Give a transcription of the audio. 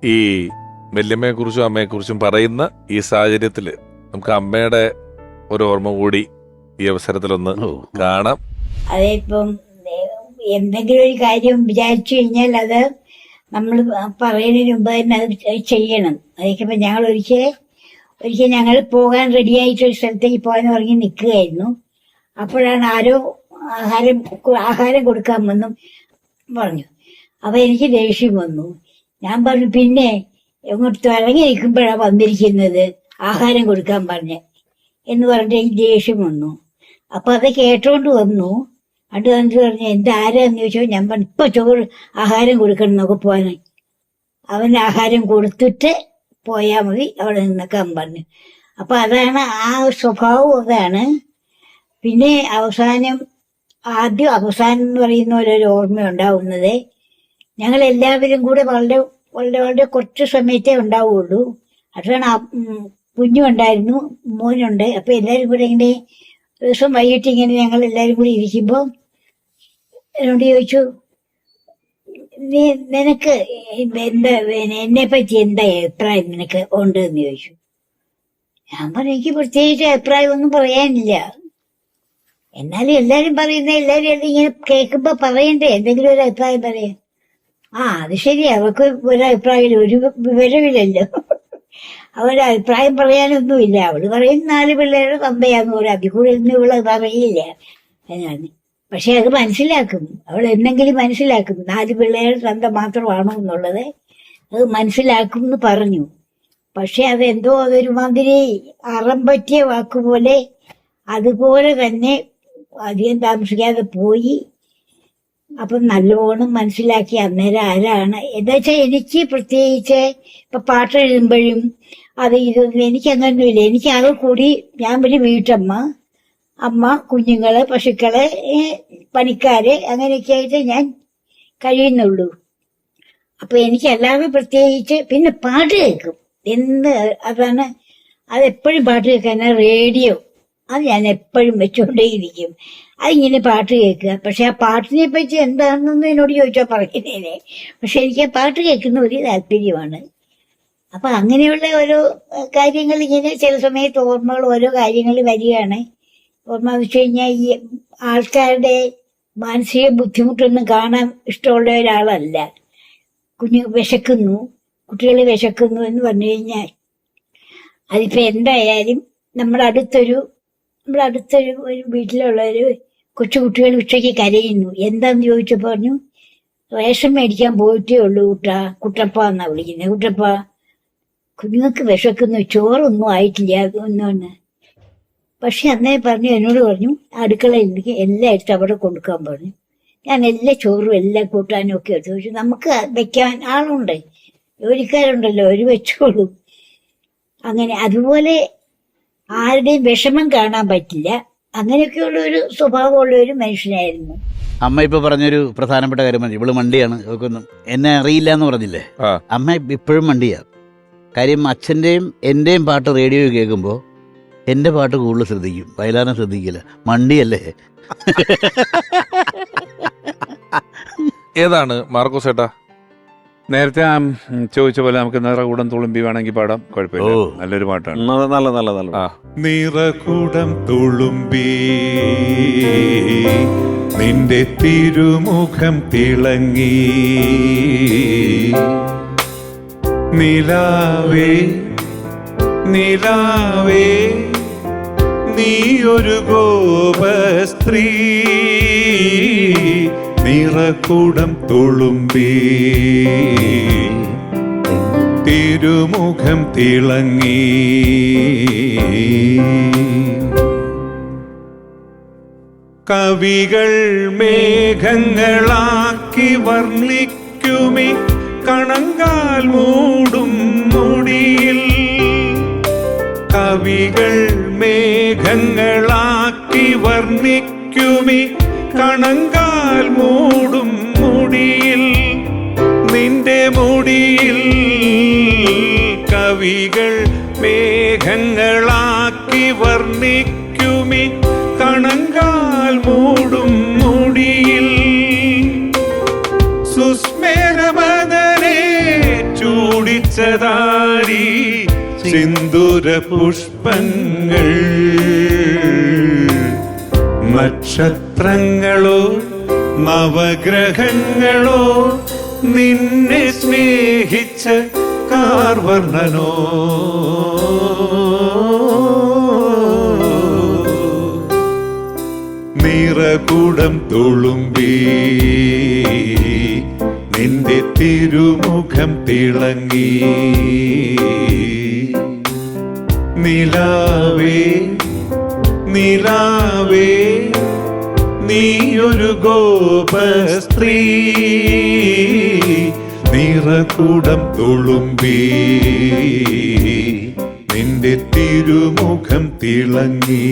ഈ വല്യമ്മയെക്കുറിച്ചും അമ്മയെക്കുറിച്ചും പറയുന്ന ഈ സാഹചര്യത്തിൽ നമുക്ക് അമ്മയുടെ ഒരു ഓർമ്മ കൂടി ഈ അവസരത്തിലൊന്ന് കാണാം. അതിപ്പം എന്തെങ്കിലും ഒരു കാര്യം വിചാരിച്ചു കഴിഞ്ഞാൽ അത് നമ്മൾ പറയുന്നതിന് മുമ്പ് തന്നെ അത് ചെയ്യണം. അതൊക്കെ ഞങ്ങൾ ഒരിക്കൽ ഞങ്ങൾ പോകാൻ റെഡിയായിട്ട് ഒരു സ്ഥലത്തേക്ക് പോകാൻ പറഞ്ഞ് നിൽക്കുകയായിരുന്നു. അപ്പോഴാണ് ആരോ ആഹാരം കൊടുക്കാൻ വന്നു പറഞ്ഞു. അപ്പൊ എനിക്ക് ദേഷ്യം വന്നു. ഞാൻ പറഞ്ഞു, പിന്നെ എങ്ങോട്ട് ഇറങ്ങി നിൽക്കുമ്പോഴാണ് വന്നിരിക്കുന്നത് ആഹാരം കൊടുക്കാൻ പറഞ്ഞ് എന്ന് പറഞ്ഞിട്ട് എനിക്ക് ദേഷ്യം വന്നു. അപ്പൊ അത് കേട്ടോണ്ട് വന്നു. അത് വന്നിട്ട് പറഞ്ഞു, എന്താ ആരാന്ന് ചോദിച്ചോ. ഞാൻ പറഞ്ഞു, ഇപ്പൊ ചോറ് ആഹാരം കൊടുക്കണം എന്നൊക്കെ പോകാൻ. അവന് ആഹാരം കൊടുത്തിട്ട് പോയാൽ മതി, അവിടെ നിന്നൊക്കെ പറഞ്ഞു. അപ്പൊ അതാണ് ആ സ്വഭാവം. അതാണ് പിന്നെ ആദ്യം അവസാനം എന്ന് പറയുന്ന ഒരു ഓർമ്മ ഉണ്ടാവുന്നത് ഞങ്ങൾ എല്ലാവരും കൂടെ വളരെ വളരെ വളരെ കുറച്ച് സമയത്തേ ഉണ്ടാവുള്ളൂ. അതാണ് കുഞ്ഞുണ്ടായിരുന്നു, മോനുണ്ട്. അപ്പൊ എല്ലാവരും കൂടെ ഇങ്ങനെ ദിവസം വൈകിട്ട് ഇങ്ങനെ ഞങ്ങൾ എല്ലാവരും കൂടി ഇരിക്കുമ്പോൾ എന്നോട് ചോദിച്ചു, നിനക്ക് എന്താ എന്നെ പറ്റി എന്താ അഭിപ്രായം നിനക്ക് ഉണ്ട് എന്ന് ചോദിച്ചു. ഞാൻ പറഞ്ഞു, എനിക്ക് പ്രത്യേകിച്ച് അഭിപ്രായം ഒന്നും പറയാനില്ല. എന്നാലും എല്ലാരും എല്ലാരും ഇങ്ങനെ കേൾക്കുമ്പോ പറയണ്ടേ, എന്തെങ്കിലും ഒരു അഭിപ്രായം പറയാം. അത് ശരി, അവർക്ക് ഒരു അഭിപ്രായമില്ല, ഒരു വിവരമില്ലല്ലോ. അവരുടെ അഭിപ്രായം പറയാനൊന്നുമില്ല. അവള് പറയും 4 പിള്ളേരുടെ തന്തയാന്ന് പറയും, അതിൽ കൂടെ ഒന്നും ഇവള് പറയില്ല എന്നാണ്. പക്ഷെ അത് മനസ്സിലാക്കും, അവൾ എന്തെങ്കിലും മനസ്സിലാക്കും. 4 പിള്ളേരുടെ തന്ത മാത്രമാണോ എന്നുള്ളത് അത് മനസ്സിലാക്കും എന്ന് പറഞ്ഞു. പക്ഷെ അതെന്തോ അതൊരു മാതിരി അറം പറ്റിയ വാക്കുപോലെ അതുപോലെ തന്നെ അധികം താമസിക്കാതെ പോയി. അപ്പം നല്ലോണം മനസ്സിലാക്കി അന്നേരം ആരാണ് എന്താ വെച്ചാൽ എനിക്ക് പ്രത്യേകിച്ച് ഇപ്പൊ പാട്ട് എഴുതുമ്പോഴും അത് ഇതൊന്നും എനിക്കങ്ങനൊന്നുമില്ല. എനിക്ക് ആകെ കൂടി ഞാൻ ഒരു വീട്ടമ്മ, അമ്മ, കുഞ്ഞുങ്ങള്, പശുക്കള്, പണിക്കാര്, അങ്ങനെയൊക്കെ ആയിട്ട് ഞാൻ കഴിയുന്നുള്ളൂ. അപ്പൊ എനിക്കല്ലാതെ പ്രത്യേകിച്ച് പിന്നെ പാട്ട് കേൾക്കും. അതാണ് അതെപ്പോഴും പാട്ട് കേൾക്കാൻ റേഡിയോ അത് ഞാൻ എപ്പോഴും വെച്ചുകൊണ്ടേയിരിക്കും. അതിങ്ങനെ പാട്ട് കേൾക്കുക. പക്ഷെ ആ പാട്ടിനെ പറ്റി എന്താണെന്നൊന്നും എന്നോട് ചോദിച്ചാൽ പറയുന്നേനെ. പക്ഷെ എനിക്ക് ആ പാട്ട് കേൾക്കുന്ന ഒരു താല്പര്യമാണ്. അപ്പൊ അങ്ങനെയുള്ള ഓരോ കാര്യങ്ങൾ ഇങ്ങനെ ചില സമയത്ത് ഓർമ്മകൾ ഓരോ കാര്യങ്ങൾ വരികയാണ്. ഓർമ്മ എന്ന് വെച്ച് കഴിഞ്ഞാൽ ഈ ആൾക്കാരുടെ മാനസിക ബുദ്ധിമുട്ടൊന്നും കാണാൻ ഇഷ്ടമുള്ള ഒരാളല്ല. കുട്ടികൾ വിശക്കുന്നു എന്ന് പറഞ്ഞു കഴിഞ്ഞാൽ അതിപ്പോ എന്തായാലും നമ്മുടെ അടുത്തൊരു ഒരു വീട്ടിലുള്ളൊരു കൊച്ചുകുട്ടികൾ ഉച്ചയ്ക്ക് കരയുന്നു. എന്താന്ന് ചോദിച്ചപ്പോ പറഞ്ഞു, റേഷൻ മേടിക്കാൻ പോയിട്ടേ ഉള്ളൂ കുട്ടപ്പ എന്നാ വിളിക്കുന്നത്. കുട്ടപ്പ, കുഞ്ഞുങ്ങൾക്ക് വിശക്കുന്നു, ചോറൊന്നും ആയിട്ടില്ല ഒന്നുകൊണ്ട്. പക്ഷെ അന്നേ എന്നോട് പറഞ്ഞു അടുക്കളയിൽ എല്ലാം എടുത്ത് അവിടെ കൊടുക്കാൻ പറഞ്ഞു. ഞാൻ എല്ലാ ചോറും എല്ലാ കൂട്ടാനും ഒക്കെ എടുത്തു വെച്ചു. നമുക്ക് വെക്കാൻ ആളുണ്ട്, ജോലിക്കാരുണ്ടല്ലോ, ഒരു വെച്ചോളൂ. അങ്ങനെ അതുപോലെ ആരുടെയും വിഷമം കാണാൻ പറ്റില്ല. അങ്ങനെയൊക്കെയുള്ള ഒരു സ്വഭാവമുള്ള ഒരു മനുഷ്യനായിരുന്നു. അമ്മ ഇപ്പൊ പറഞ്ഞൊരു പ്രധാനപ്പെട്ട കാര്യം പറഞ്ഞു, ഇവള് മണ്ടിയാണ്, ഇവക്കൊന്നും എന്നെ അറിയില്ല എന്ന് പറഞ്ഞില്ലേ. അമ്മ ഇപ്പോഴും മണ്ടിയാ. കാര്യം അച്ഛൻ്റെയും എന്റെയും പാട്ട് റേഡിയോ കേൾക്കുമ്പോൾ എന്റെ പാട്ട് കൂടുതൽ ശ്രദ്ധിക്കും, വയലാനം ശ്രദ്ധിക്കില്ല. മണ്ടിയല്ലേ. ഏതാണ് മാർക്കോസ് ചേട്ടാ? നേരത്തെ ചോദിച്ച പോലെ നമുക്ക് നിറകൂടം തുളുമ്പി വേണമെങ്കിൽ പാടാം, കുഴപ്പമില്ല. നല്ലൊരു പാട്ടാണ്. നല്ല നിറകൂടം തുളുമ്പി നിന്റെ തിരുമുഖം തിളങ്ങി, നിലാവേ നിലാവേ നീയൊരു ഗോപസ്ത്രീ, നിറകൂടം തുളുമ്പി തിരുമുഖം തിളങ്ങി. കവികൾ മേഘങ്ങളാക്കി വർണ്ണിക്കുമി കണങ്കാൽ മൂടും മുടിയിൽ, കവികൾ മേഘങ്ങളാക്കി വർണ്ണിക്കുമി കണങ്കാൽ മൂടും മുടിയിൽ, നിന്റെ മുടിയിൽ കവികൾ മേഘങ്ങളാക്കി വർണ്ണിക്കുമി കണങ്കാൽ മൂടും മുടിയിൽ, സുസ്മേരമദനെ ചൂടി വേഷധാരി സിന്ദൂര പുഷ്പങ്ങൾ നക്ഷത്രങ്ങളോ നവഗ്രഹങ്ങളോ നിന്നെ സ്നേഹിച്ച കാർവർണ്ണനോ നിറകുടം തുളുമ്പി നിന്റെ തിരുമുഖം തിളങ്ങി നിലാവേ നിലാവേ നീയൊരു ഗോപസ്ത്രീ നിറകുടം തുളുമ്പി നിന്റെ തിരുമുഖം തിളങ്ങി.